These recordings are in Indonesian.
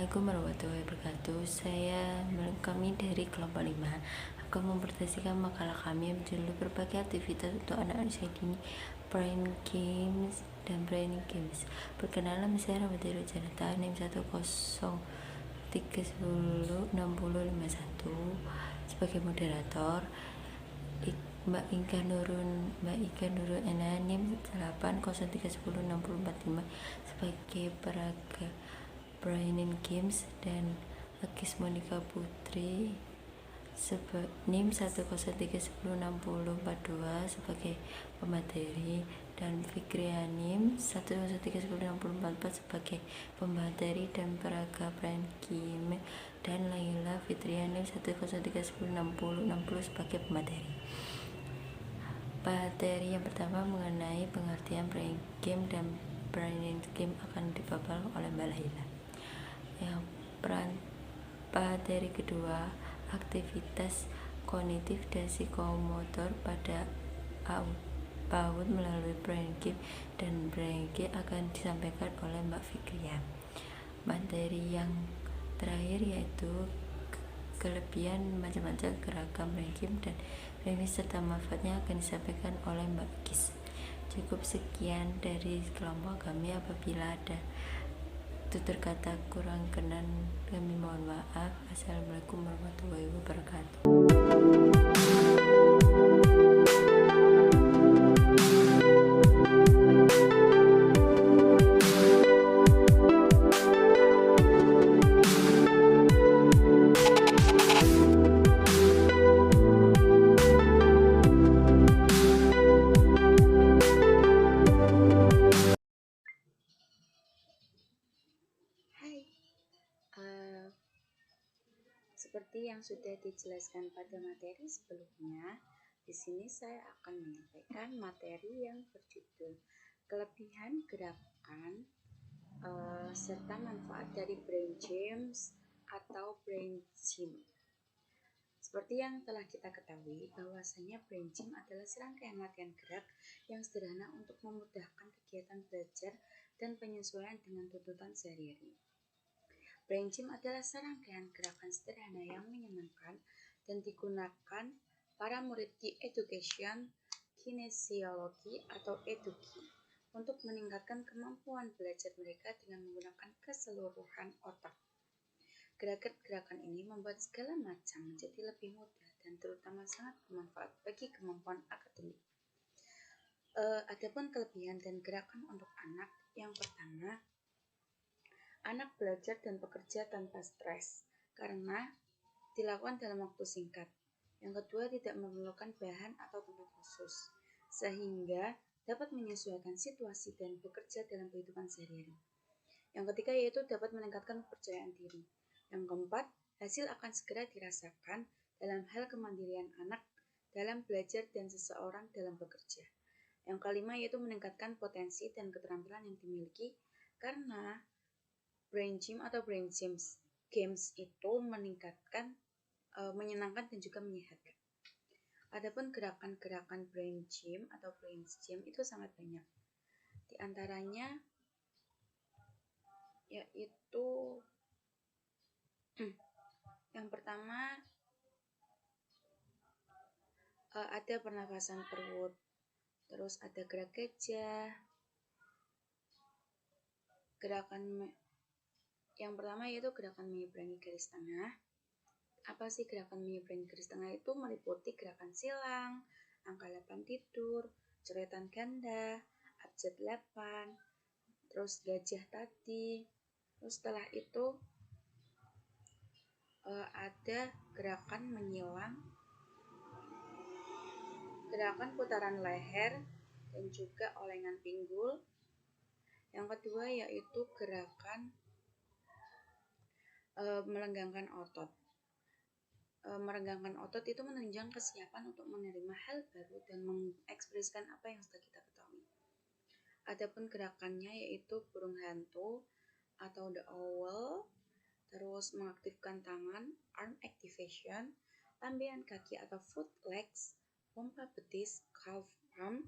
Assalamualaikum warahmatullahi wabarakatuh. Kami dari kelompok 5 akan mempresentasikan makalah kami yang berjudul berbagai aktivitas untuk anak usia dini, brain games dan brain games. Perkenalan saya Ramadhani Janata, NIM 103106051 sebagai moderator. Mbak Ika Nurun Ena, NIM 803106045 sebagai peraga Brain Games, dan Agis Monica Putri NIM 103106042 sebagai pemateri, dan Fikria NIM 103106044 sebagai pemateri dan peraga Brain Game, dan Laila Fitria NIM 103106060 sebagai pemateri. Materi yang pertama mengenai pengertian brain game dan brain game akan dipaparkan oleh Mbak Laila. Yang materi kedua, aktivitas kognitif dan psikomotor pada PAUD melalui brain game dan brain game akan disampaikan oleh Mbak Fikria. Materi yang terakhir yaitu kelebihan macam-macam gerakan brain game dan brain serta manfaatnya akan disampaikan oleh Mbak Gis. Cukup sekian dari kelompok kami. Apabila ada tutur kata kurang kenan, kami mohon maaf. Assalamualaikum warahmatullahi wabarakatuh. Seperti yang sudah dijelaskan pada materi sebelumnya, di sini saya akan menyampaikan materi yang berjudul kelebihan gerakan serta manfaat dari brain games atau brain gym. Seperti yang telah kita ketahui, bahwasanya brain gym adalah serangkaian latihan gerak yang sederhana untuk memudahkan kegiatan belajar dan penyesuaian dengan tuntutan sehari-hari. Brain gym adalah serangkaian gerakan sederhana yang menyenangkan dan digunakan para murid di education kinesiologi atau eduki untuk meningkatkan kemampuan belajar mereka dengan menggunakan keseluruhan otak. Gerakan-gerakan ini membuat segala macam menjadi lebih mudah dan terutama sangat bermanfaat bagi kemampuan akademik. Adapun kelebihan dan gerakan untuk anak, yang pertama, anak belajar dan bekerja tanpa stres karena dilakukan dalam waktu singkat. Yang kedua, tidak memerlukan bahan atau tempat khusus, sehingga dapat menyesuaikan situasi dan bekerja dalam kehidupan sehari-hari. Yang ketiga yaitu dapat meningkatkan kepercayaan diri. Yang keempat, hasil akan segera dirasakan dalam hal kemandirian anak dalam belajar dan seseorang dalam bekerja. Yang kelima yaitu meningkatkan potensi dan keterampilan yang dimiliki karena brain gym atau brain games itu menyenangkan dan juga menyehatkan. Adapun gerakan-gerakan brain gym atau brain gym itu sangat banyak. Di antaranya yaitu yang pertama ada pernafasan perut, terus ada gerak gajah. Yang pertama yaitu gerakan menyeberangi garis tengah. Apa sih gerakan menyeberangi garis tengah itu? Meliputi gerakan silang, angka 8 tidur, coretan ganda, abjad 8, terus gajah tadi. Terus setelah itu ada gerakan menyilang, gerakan putaran leher, dan juga olengan pinggul. Yang kedua yaitu gerakan merenggangkan otot. Merenggangkan otot itu menunjang kesiapan untuk menerima hal baru dan mengekspresikan apa yang sudah kita ketahui. Adapun gerakannya yaitu burung hantu atau the owl, terus mengaktifkan tangan, arm activation, lambaian kaki atau foot legs, pompa betis, calf pump,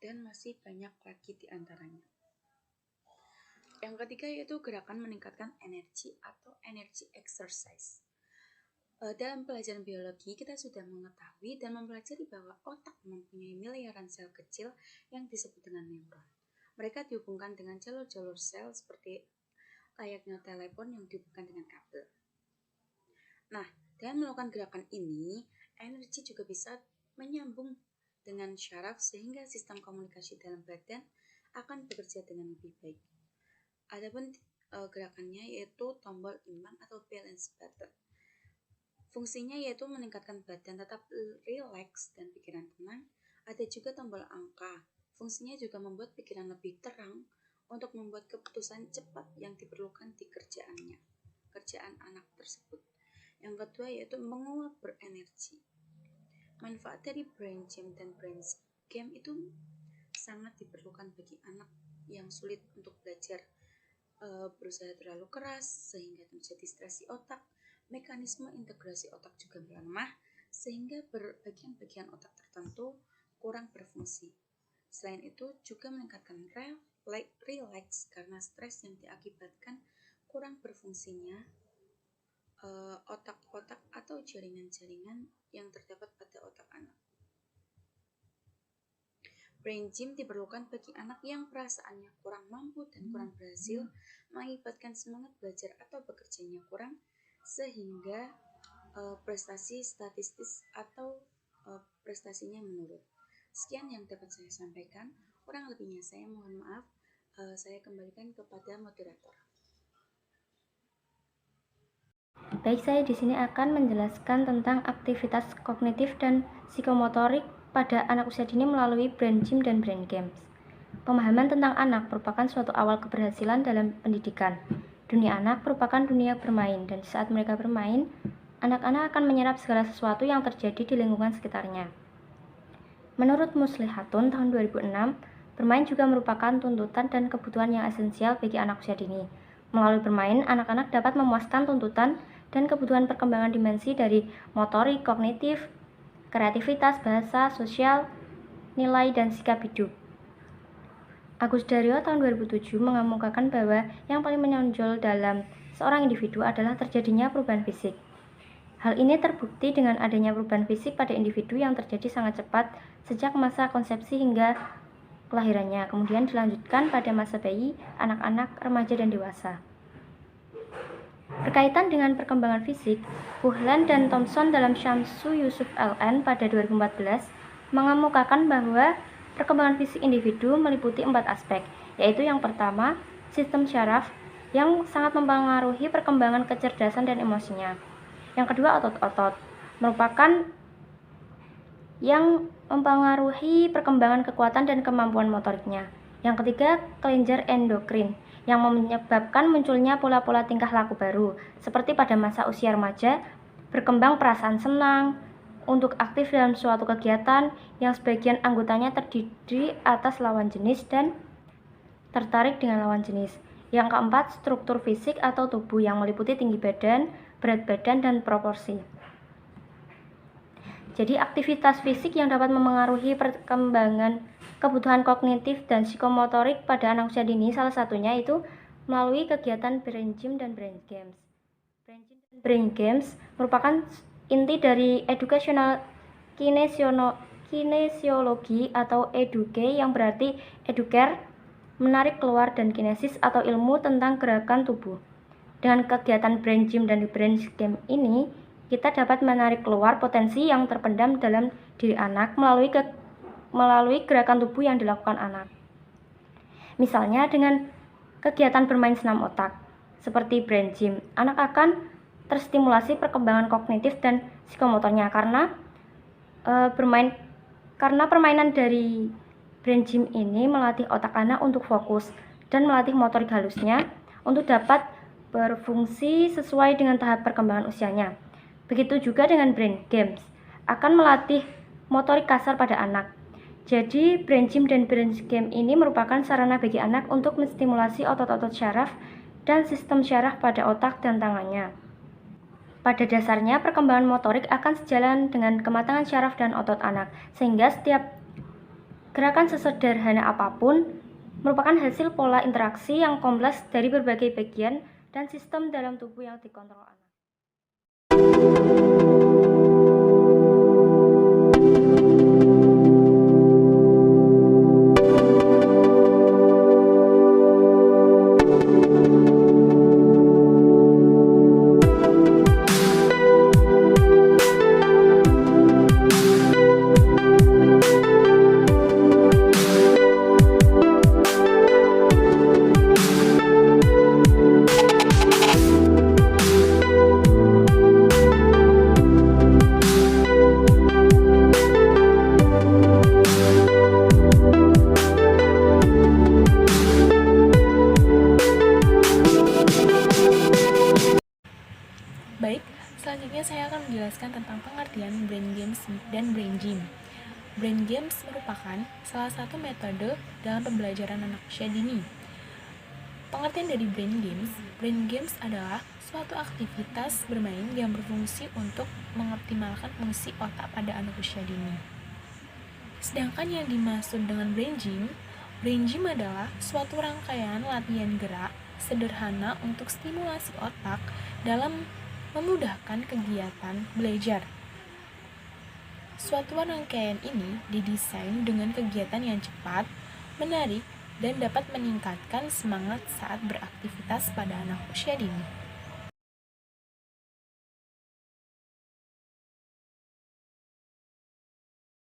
dan masih banyak lagi di antaranya. Yang ketiga yaitu gerakan meningkatkan energi atau energy exercise. Dalam pelajaran biologi, kita sudah mengetahui dan mempelajari bahwa otak mempunyai miliaran sel kecil yang disebut dengan neuron. Mereka dihubungkan dengan jalur-jalur sel seperti layaknya telepon yang dihubungkan dengan kabel. Nah, dengan melakukan gerakan ini, energi juga bisa menyambung dengan syaraf sehingga sistem komunikasi dalam badan akan bekerja dengan lebih baik. Adapun gerakannya yaitu tombol imbang atau balance button. Fungsinya yaitu meningkatkan badan tetap rileks dan pikiran tenang. Ada juga tombol angka. Fungsinya juga membuat pikiran lebih terang untuk membuat keputusan cepat yang diperlukan di kerjaan anak tersebut. Yang kedua yaitu menguap berenergi. Manfaat dari brain gym dan brain game itu sangat diperlukan bagi anak yang sulit untuk belajar, berusaha terlalu keras sehingga terjadi stres di otak. Mekanisme integrasi otak juga melemah sehingga bagian-bagian otak tertentu kurang berfungsi. Selain itu juga meningkatkan rileks karena stres yang diakibatkan kurang berfungsinya otak-otak atau jaringan-jaringan yang terdapat pada otak anak. Brain gym diperlukan bagi anak yang perasaannya kurang mampu dan kurang berhasil, mengakibatkan semangat belajar atau bekerjanya kurang, sehingga prestasi statistis atau prestasinya menurun. Sekian yang dapat saya sampaikan. Kurang lebihnya saya mohon maaf. Saya kembalikan kepada moderator. Baik, saya di sini akan menjelaskan tentang aktivitas kognitif dan psikomotorik pada anak usia dini melalui brain gym dan brain games. Pemahaman tentang anak merupakan suatu awal keberhasilan dalam pendidikan. Dunia anak merupakan dunia bermain, dan saat mereka bermain, anak-anak akan menyerap segala sesuatu yang terjadi di lingkungan sekitarnya. Menurut Muslihatun tahun 2006, bermain juga merupakan tuntutan dan kebutuhan yang esensial bagi anak usia dini. Melalui bermain, anak-anak dapat memuaskan tuntutan dan kebutuhan perkembangan dimensi dari motorik, kognitif, kreativitas, bahasa, sosial, nilai, dan sikap hidup. Agus Daryo tahun 2007 mengemukakan bahwa yang paling menonjol dalam seorang individu adalah terjadinya perubahan fisik. Hal ini terbukti dengan adanya perubahan fisik pada individu yang terjadi sangat cepat sejak masa konsepsi hingga kelahirannya, kemudian dilanjutkan pada masa bayi, anak-anak, remaja, dan dewasa. Berkaitan dengan perkembangan fisik, Buhlan dan Thompson dalam Syamsu Yusuf LN pada 2014 mengemukakan bahwa perkembangan fisik individu meliputi 4 aspek, yaitu yang pertama, sistem syaraf yang sangat mempengaruhi perkembangan kecerdasan dan emosinya. Yang kedua, otot-otot merupakan yang mempengaruhi perkembangan kekuatan dan kemampuan motoriknya. Yang ketiga, kelenjar endokrin yang menyebabkan munculnya pola-pola tingkah laku baru, seperti pada masa usia remaja, berkembang perasaan senang untuk aktif dalam suatu kegiatan yang sebagian anggotanya terdiri atas lawan jenis dan tertarik dengan lawan jenis. Yang keempat, struktur fisik atau tubuh yang meliputi tinggi badan, berat badan, dan proporsi. Jadi aktivitas fisik yang dapat memengaruhi perkembangan kebutuhan kognitif dan psikomotorik pada anak usia dini salah satunya itu melalui kegiatan brain gym dan brain games. Brain gym dan brain games merupakan inti dari educational kinesiologi atau eduke yang berarti educare, menarik keluar, dan kinesis atau ilmu tentang gerakan tubuh. Dengan kegiatan brain gym dan brain game ini, kita dapat menarik keluar potensi yang terpendam dalam diri anak melalui gerakan tubuh yang dilakukan anak. Misalnya dengan kegiatan bermain senam otak, seperti brain gym, anak akan terstimulasi perkembangan kognitif dan psikomotornya karena permainan dari brain gym ini melatih otak anak untuk fokus dan melatih motorik halusnya untuk dapat berfungsi sesuai dengan tahap perkembangan usianya. Begitu juga dengan brain games, akan melatih motorik kasar pada anak. Jadi, brain gym dan brain game ini merupakan sarana bagi anak untuk menstimulasi otot-otot syaraf dan sistem syaraf pada otak dan tangannya. Pada dasarnya, perkembangan motorik akan sejalan dengan kematangan syaraf dan otot anak, sehingga setiap gerakan sesederhana apapun merupakan hasil pola interaksi yang kompleks dari berbagai bagian dan sistem dalam tubuh yang dikontrol anak. Baik, selanjutnya saya akan menjelaskan tentang pengertian brain games dan brain gym. Brain games merupakan salah satu metode dalam pembelajaran anak usia dini. Pengertian dari brain games adalah suatu aktivitas bermain yang berfungsi untuk mengoptimalkan fungsi otak pada anak usia dini. Sedangkan yang dimaksud dengan brain gym adalah suatu rangkaian latihan gerak sederhana untuk stimulasi otak dalam memudahkan kegiatan belajar. Suatu rangkaian ini didesain dengan kegiatan yang cepat, menarik, dan dapat meningkatkan semangat saat beraktivitas pada anak usia dini.